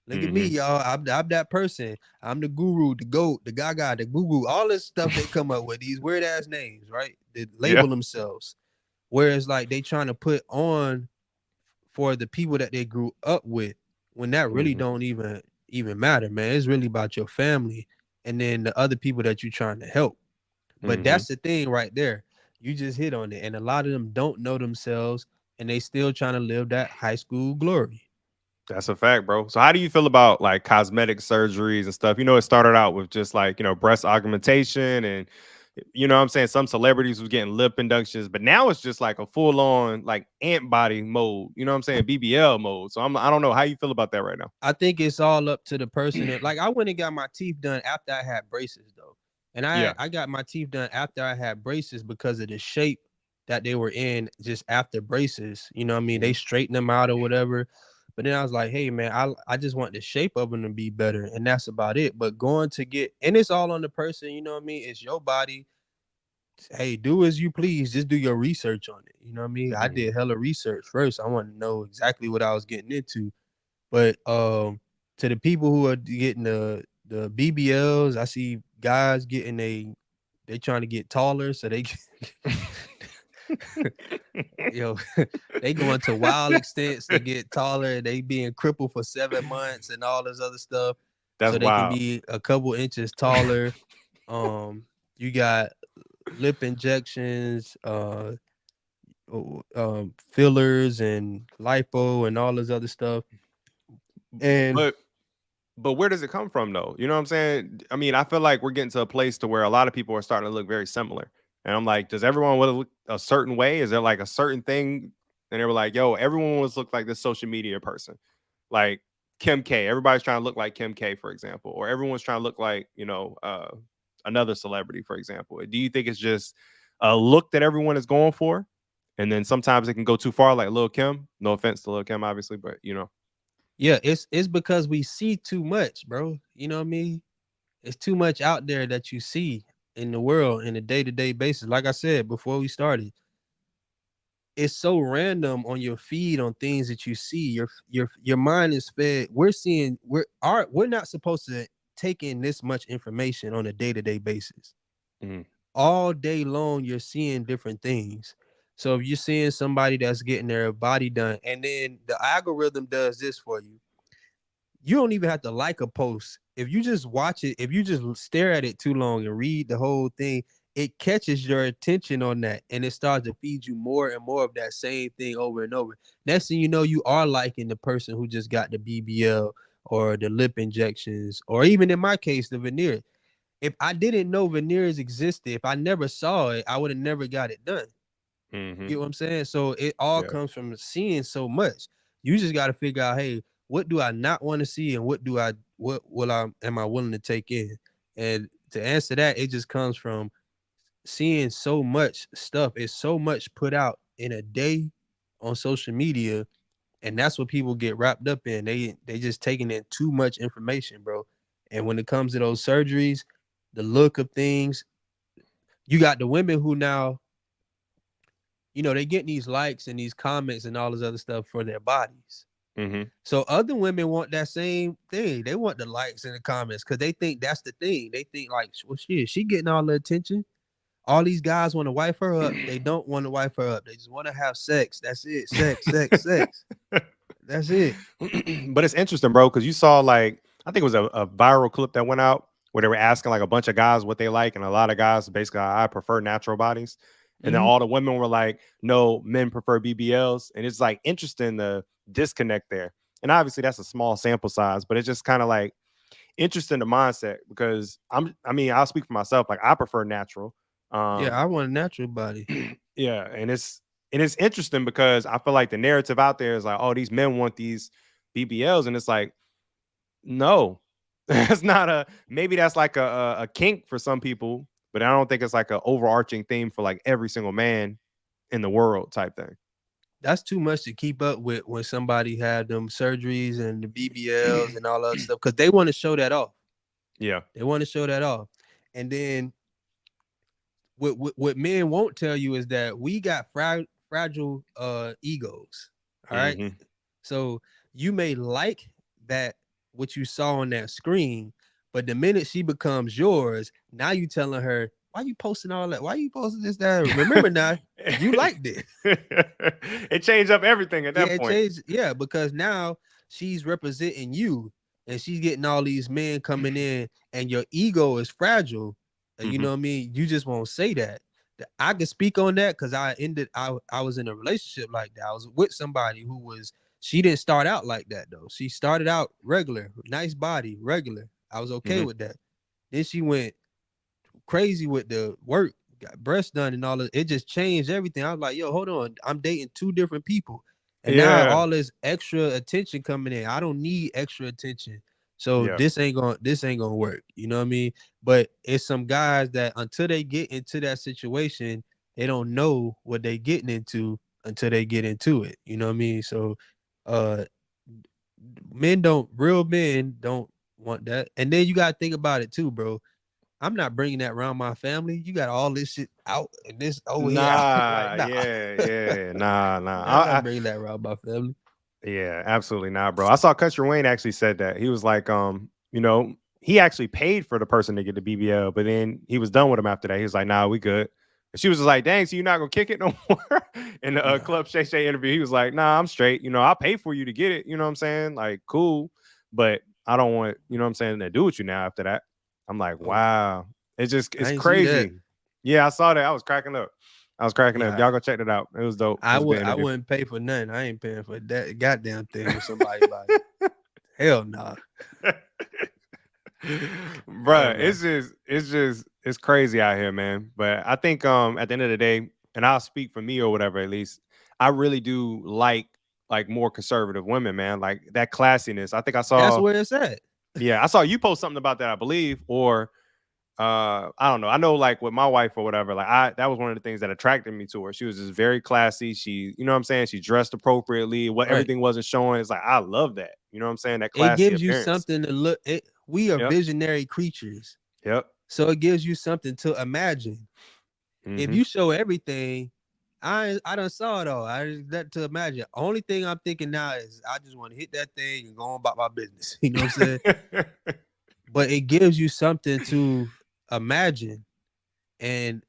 Look at me, Mm-hmm. y'all. I'm that person. I'm the guru, the goat, the gaga, the goo goo. All this stuff they come up with these weird ass names, right? They Yeah. label themselves. Whereas like they trying to put on for the people that they grew up with, when that really Mm-hmm. don't even matter, man. It's really about your family and then the other people that you're trying to help. But Mm-hmm. that's the thing right there. You just hit on it. And a lot of them don't know themselves and they still trying to live that high school glory. That's a fact, bro. So how do you feel about like cosmetic surgeries and stuff? It started out with just like, breast augmentation and what I'm saying, some celebrities was getting lip inductions, but now it's just like a full on like ant body mode, you know what I'm saying? BBL mode. So I don't know how you feel about that right now. I think it's all up to the person. Like I went and got my teeth done after I had braces though. And I Yeah. I got my teeth done after I had braces because of the shape that they were in just after braces. You know what I mean? Hmm. They straightened them out or whatever. But then I was like, hey man, I just want the shape of them to be better. And that's about it. But going to get and it's all on the person, you know what I mean? It's your body. Hey, do as you please. Just do your research on it. You know what I mean? I Hmm. did hella research first. I want to know exactly what I was getting into. But to the people who are getting the BBLs, I see guys getting they trying to get taller, so they yo they going to wild extents to get taller. They being crippled for 7 months and all this other stuff, That's so they can wild. be a couple inches taller. Um, you got lip injections, fillers and lipo and all this other stuff, and But where does it come from though? You know what I'm saying? I mean, I feel like we're getting to a place to where a lot of people are starting to look very similar. And I'm like, does everyone want to look a certain way? Is there like a certain thing? And they were like, yo, everyone wants to look like this social media person. Like Kim K. Everybody's trying to look like Kim K, for example. Or everyone's trying to look like, another celebrity, for example. Do you think it's just a look that everyone is going for? And then sometimes it can go too far, like Lil Kim. No offense to Lil Kim, obviously, but yeah, it's because we see too much, bro. You know what I mean? It's too much out there that you see in the world in a day-to-day basis. Like I said before we started, it's so random on your feed on things that you see. Your mind is fed. We're not supposed to take in this much information on a day-to-day basis. Mhm, All day long, you're seeing different things. So if you're seeing somebody that's getting their body done, and then the algorithm does this for you, you don't even have to like a post. If you just watch it, if you just stare at it too long and read the whole thing, it catches your attention on that and it starts to feed you more and more of that same thing over and over. Next thing you know, you are liking the person who just got the BBL or the lip injections, or even in my case, the veneer. If I didn't know veneers existed, if I never saw it, I would have never got it done. You mhm, get what I'm saying? So it all yeah, comes from seeing so much. You just got to figure out, hey, what do I not want to see, and what will I am I willing to take in? And to answer that, it just comes from seeing so much stuff. It's so much put out in a day on social media, and that's what people get wrapped up in. They just taking in too much information, bro. And when it comes to those surgeries, the look of things, you got the women who now they get these likes and these comments and all this other stuff for their bodies. mhm. So other women want that same thing. They want the likes and the comments because they think that's the thing. They think like, well, shit, she getting all the attention. All these guys want to wife her up. They don't want to wife her up. They just want to have sex. That's it. Sex, sex, sex. That's it. But it's interesting, bro, because you saw like I think it was a viral clip that went out where they were asking like a bunch of guys what they like, and a lot of guys basically I prefer natural bodies, and then Mm-hmm. all the women were like, no, men prefer BBLs, and it's like interesting the disconnect there, and obviously that's a small sample size, but it's just kind of like interesting the mindset because I mean, I'll speak for myself. Like I prefer natural. Yeah, Um, I want a natural body. yeah, and it's interesting because I feel like the narrative out there is like, oh, these men want these BBLs, and it's like, no, that's not a. Maybe that's like a kink for some people, but I don't think it's like an overarching theme for like every single man in the world type thing. That's too much to keep up with when somebody had them surgeries and the BBLs and all that stuff because they want to show that off. Yeah. They want to show that off, and then what men won't tell you is that we got fragile egos. All right, Hmm. so you may like that what you saw on that screen, but the minute she becomes yours, now you telling her why you posting all that? Why you posting this? That remember now you liked it. It changed up everything at Yeah, that it point. changed. Yeah, because now she's representing you and she's getting all these men coming in and your ego is fragile. You Hmm. know what I mean? You just won't say that. I can speak on that because I was in a relationship like that. I was with somebody who was she didn't start out like that though. She started out regular, nice body, regular. I was okay Hmm. with that. Then she went crazy with the work, got breast done and all of it. Just changed everything. I was like, yo, hold on. I'm dating two different people. And now Yeah. all this extra attention coming in. I don't need extra attention. So Yeah. this ain't gonna work. You know what I mean? But it's some guys that until they get into that situation, they don't know what they getting into until they get into it. You know what I mean? So uh real men don't want that. And then you gotta think about it too, bro. I'm not bringing that around my family. You got all this shit out and this over here out. Like, Nah. nah. Yeah. Yeah. Nah. Nah. I'm not bringing that around my family. Yeah, absolutely not, bro. I saw Country Wayne actually said that. He was like, he actually paid for the person to get the BBL, but then he was done with him after that. He was like, nah, we good. And she was just like, dang, so you're not gonna kick it no more? In the Nah. Club Shay Shay interview, he was like, nah, I'm straight. I'll pay for you to get it. You know what I'm saying? Like, cool. But I don't want, you know what I'm saying, to do with you now after that. I'm like, Oh, wow. I It's ain't see that. crazy. Yeah, I saw that. I was cracking up. I was cracking up. Yeah. Y'all go check it out. It was dope. It was a good I interview. wouldn't pay for nothing. I ain't paying for that goddamn thing with somebody body. Hell nah. Hell Bruh, nah. it's crazy out here, man. But I think at the end of the day, and I'll speak for me or whatever, at least, I really do like more conservative women, man. Like that classiness. I think I That's saw, where it's at. yeah, I saw you post something about that, I believe, or I don't know. I know like with my wife or whatever, like I that was one of the things that attracted me to her. She was just very classy. She, you know what I'm saying? She dressed appropriately. What Right. everything wasn't showing. It's like I love that. You know what I'm saying? That It classy gives you appearance. something to look it. We are Yep. visionary creatures. Yep. So it gives you something to imagine. If Hmm. you show everything, I done saw it all. I just that to imagine. Only thing I'm thinking now is I just want to hit that thing and go on about my business. You know what I'm saying? But it gives you something to imagine. And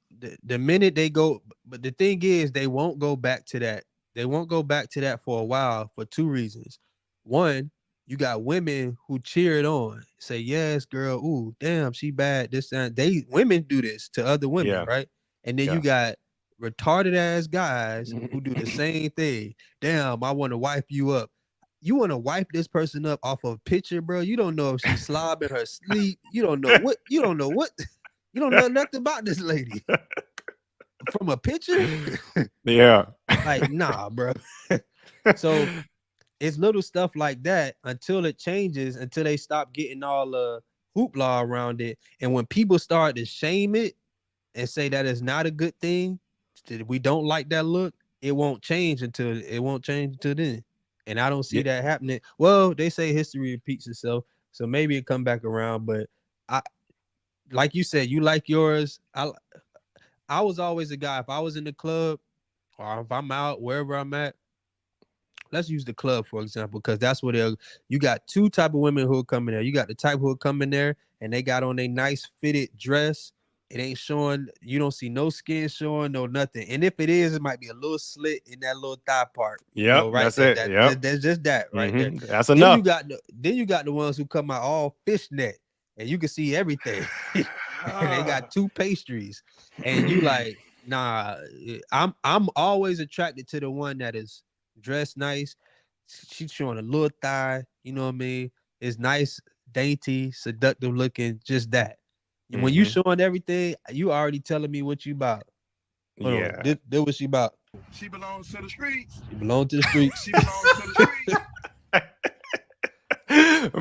the minute they go, but the thing is, they won't go back to that. They won't go back to that for a while for two reasons. One, you got women who cheer it on, say, yes, girl, ooh, damn, she bad. This and they women do this to other women, Yeah. right? And then you Yeah. got retarded ass guys who do the same thing. Damn, I want to wipe you up. You want to wipe this person up off of a picture, bro. You don't know if she's slobbing her sleep. You don't know what you don't know nothing about this lady from a picture. Yeah. Like, nah, bro. So it's little stuff like that until it changes, until they stop getting all the hoopla around it. And when people start to shame it and say that is not a good thing, that we don't like that look, it won't change until then. And I don't see Yeah. that happening. Well, they say history repeats itself, so maybe it come back around. But I, like you said, you like yours. I was always a guy. If I was in the club or if I'm out wherever I'm at, let's use the club for example, because that's where you got two type of women who are coming there. You got the type who are coming there and they got on a nice fitted dress. It ain't showing, you don't see no skin showing, no nothing. And if it is, it might be a little slit in that little thigh part, Yep. right That's there. it. Yep. That's just that right there. That's Then you enough. got the ones who come out all fishnet and you can see everything. And they got two pastries. And you like, nah, I'm always attracted to the one that is dressed nice. She's showing a little thigh, you know what I mean? It's nice. dainty, seductive looking, just that. And when you Mm-hmm. showing everything, you already telling me what you about. Hold on, Yeah. this what she about. She belongs to the streets. She belong to the streets. She belongs to the streets.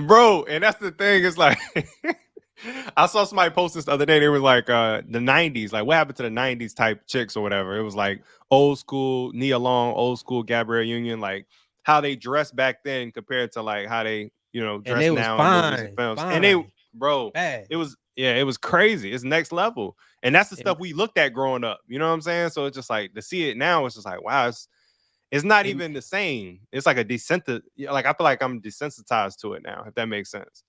Bro, and that's the thing, it's like I saw somebody post this the other day. They were like the 90s, like what happened to the 90s type chicks or whatever. It was like old school Nia Long, old school Gabrielle Union, like how they dressed back then compared to like how they, And dress they was now in movies and fine, films. And they, fine, bro, bad. it was, yeah, it was crazy. It's next level. And that's the And, stuff we looked at growing up. You know what I'm saying? So it's just like to see it now, it's just like, wow, it's not and even the same. It's like a like I feel like I'm desensitized to it now, if that makes sense.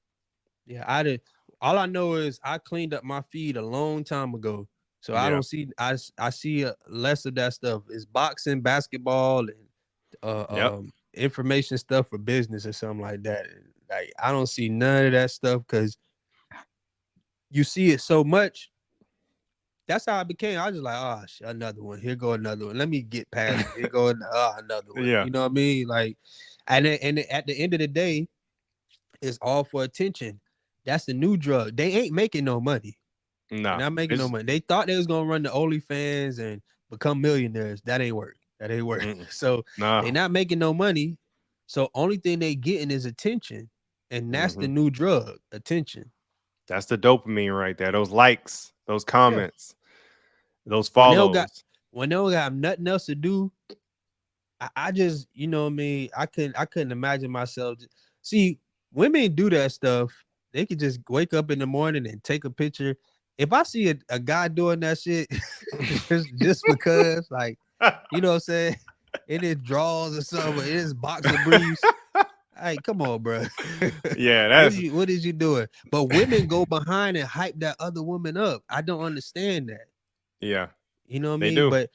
yeah, I did. All I know is I cleaned up my feed a long time ago, so I Yeah. don't see. I see less of that stuff. It's boxing, basketball, and Yep. information stuff for business or something like that. Like I don't see none of that stuff because you see it so much. That's how I became. I was just like, oh, another one. Here go another one. Let me get past it. Here go another one. Yeah. You know what I mean? Like, and at the end of the day, it's all for attention. That's the new drug. They ain't making no money. They're No. not making no It's money. They thought they was gonna run the OnlyFans and become millionaires. That ain't work. That ain't work. mm-mm. So they No. not making no money. So only thing they getting is attention, and that's the Hmm. new drug, attention. That's the dopamine right there. Those likes, those Yeah. comments, those When they don't got follows. when they don't got nothing else to do, I just, you know what I mean, I couldn't imagine myself. See, women do that stuff. They could just wake up in the morning and take a picture. If I see a guy doing that shit, just because, like, you know what I'm saying, in his drawers or something, in his boxer briefs. Hey, come on, bro. Yeah, what that's is you what is you doing? But women go behind and hype that other woman up. I don't understand that. yeah, You know what I they mean? do. But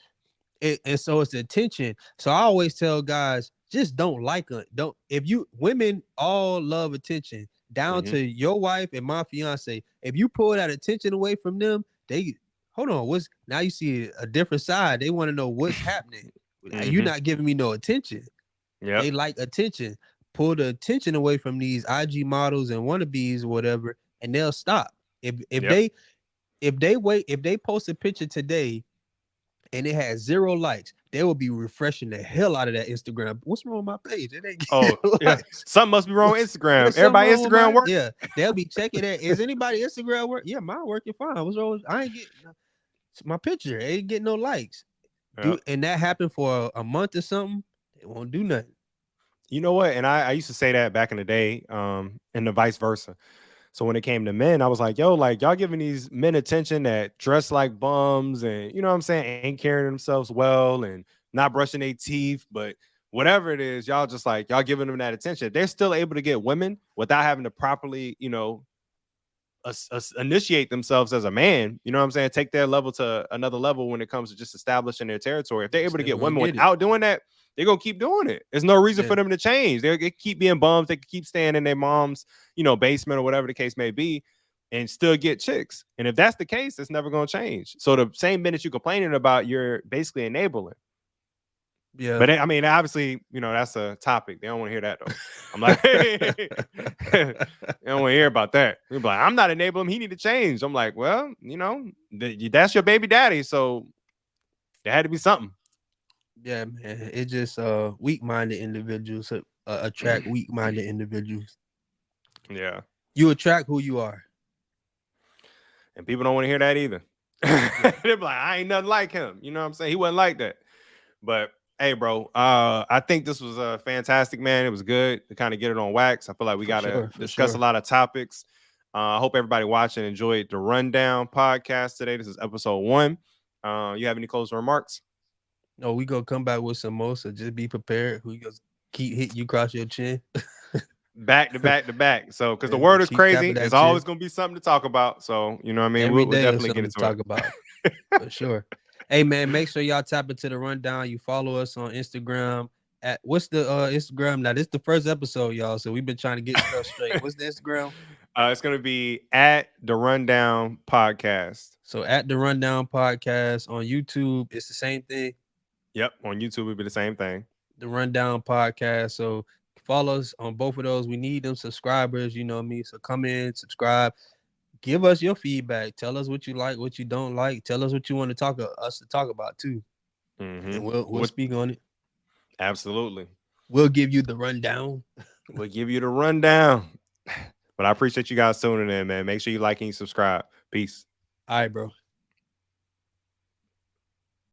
and so it's the attention. So I always tell guys, just don't like it. Don't if you women all love attention, down Hmm. to your wife and my fiance. If you pull that attention away from them, they hold on. What's now you see a different side. They want to know what's happening. You're Hmm. not giving me no attention. Yep. They like attention. Pull the attention away from these IG models and wannabes or whatever, and they'll stop. If Yep. they post a picture today and it has 0 likes, they will be refreshing the hell out of that Instagram. What's wrong with my page? It ain't Oh, getting yeah. likes. Something must be wrong with Instagram. What's something Everybody wrong with Instagram my? work. Yeah, they'll be checking that. Is anybody Instagram work? Yeah, mine working fine. What's wrong? I ain't getting my picture. Ain't getting no likes. Yeah. And that happened for a month or something. They won't do nothing. You know what? And I used to say that back in the day, and the vice versa. So when it came to men, I was like, yo, like y'all giving these men attention that dress like bums and you know what I'm saying, ain't carrying themselves well and not brushing their teeth, but whatever it is, y'all just like y'all giving them that attention. They're still able to get women without having to properly, initiate themselves as a man. You know what I'm saying? Take their level to another level when it comes to just establishing their territory. If they're They able to still get gonna women get it. without doing that, they're gonna keep doing it. There's no reason Yeah. for them to change. They keep being bums. They can keep staying in their mom's, basement or whatever the case may be, and still get chicks. And if that's the case, it's never gonna change. So the same minute you're complaining about, you're basically enabling. Yeah. But I mean, obviously, that's a topic. They don't want to hear that though. I'm like, hey, they don't want to hear about that. They're like, I'm not enabling him. He need to change. I'm like, well, that's your baby daddy, so there had to be something. Yeah, man. It just weak-minded individuals attract weak-minded individuals. Yeah, You attract who you are. and people don't want to hear that either. Yeah, They're like, I ain't nothing like him. You know what I'm saying? He wasn't like that. But hey, bro, I think this was fantastic, man. It was good to kind of get it on wax. I feel like we for got to sure, for discuss a sure. lot of topics. I hope everybody watching enjoyed the rundown podcast today. This is episode 1. You have any closing remarks? No, we gonna come back with some more. So just be prepared. We gonna keep hitting you across your chin. Back to back to back. So, because the Yeah, word is keep crazy, tapping it's that chin. always going to be something to talk about. So, you know what I mean? Every We'll day is definitely get something to into talk about. it. For sure. Hey man, make sure y'all tap into the rundown. You follow us on Instagram at what's the Instagram now? This is the first episode, y'all. So we've been trying to get stuff straight. What's the Instagram? It's going to be at the Rundown Podcast. So at the Rundown Podcast on YouTube, it's the same thing. Yep. On YouTube, it'll be the same thing. The Rundown Podcast. So Follow us on both of those. We need them subscribers, you know what I mean? So come in, subscribe, give us your feedback. Tell us what you like, what you don't like. Tell us what you want to talk us to talk about too. And we'll speak on it. Absolutely. We'll give you the rundown. We'll give you the rundown. But I appreciate you guys tuning in, man. Make sure you like and you subscribe. Peace. All right, bro.